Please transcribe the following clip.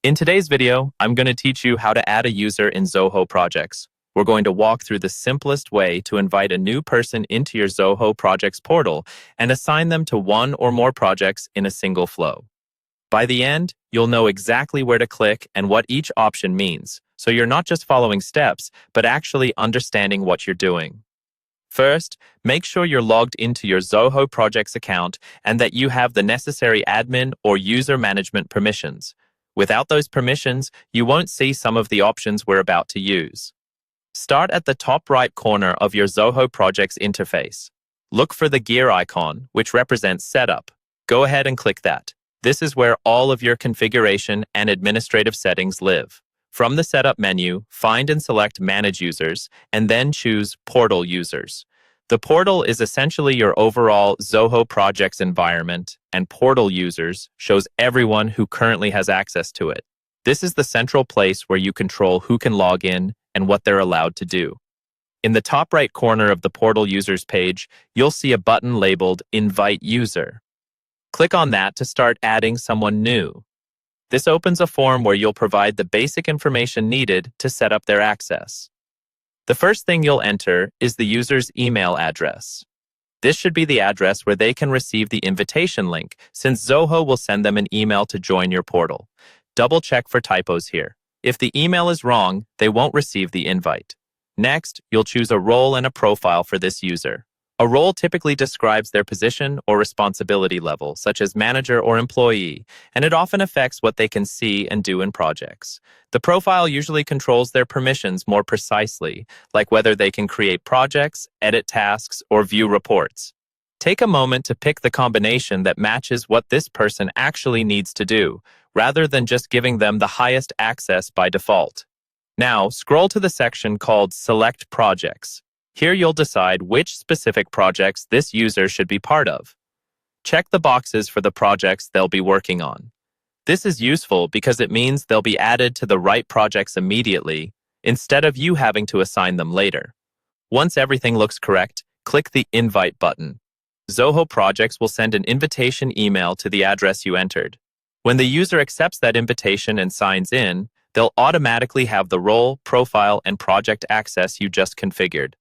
In today's video, I'm going to teach you how to add a user in Zoho projects. We're going to walk through the simplest way to invite a new person into your Zoho projects portal and assign them to one or more projects in a single flow. By the end, you'll know exactly where to click and what each option means, so you're not just following steps, but actually understanding what you're doing. First, make sure you're logged into your Zoho projects account and that you have the necessary admin or user management permissions. Without those permissions, you won't see some of the options we're about to use. Start at the top right corner of your Zoho projects interface. Look for the gear icon, which represents Setup. Go ahead and click that. This is where all of your configuration and administrative settings live. From the Setup menu, find and select Manage Users, and then choose Portal Users. The portal is essentially your overall Zoho projects environment, and Portal Users shows everyone who currently has access to it. This is the central place where you control who can log in and what they're allowed to do. In the top right corner of the Portal Users page, you'll see a button labeled Invite User. Click on that to start adding someone new. This opens a form where you'll provide the basic information needed to set up their access. The first thing you'll enter is the user's email address. This should be the address where they can receive the invitation link, since Zoho will send them an email to join your portal. Double check for typos here. If the email is wrong, they won't receive the invite. Next, you'll choose a role and a profile for this user. A role typically describes their position or responsibility level, such as manager or employee, and it often affects what they can see and do in projects. The profile usually controls their permissions more precisely, like whether they can create projects, edit tasks, or view reports. Take a moment to pick the combination that matches what this person actually needs to do, rather than just giving them the highest access by default. Now, scroll to the section called Select Projects. Here you'll decide which specific projects this user should be part of. Check the boxes for the projects they'll be working on. This is useful because it means they'll be added to the right projects immediately, instead of you having to assign them later. Once everything looks correct, click the Invite button. Zoho Projects will send an invitation email to the address you entered. When the user accepts that invitation and signs in, they'll automatically have the role, profile, and project access you just configured.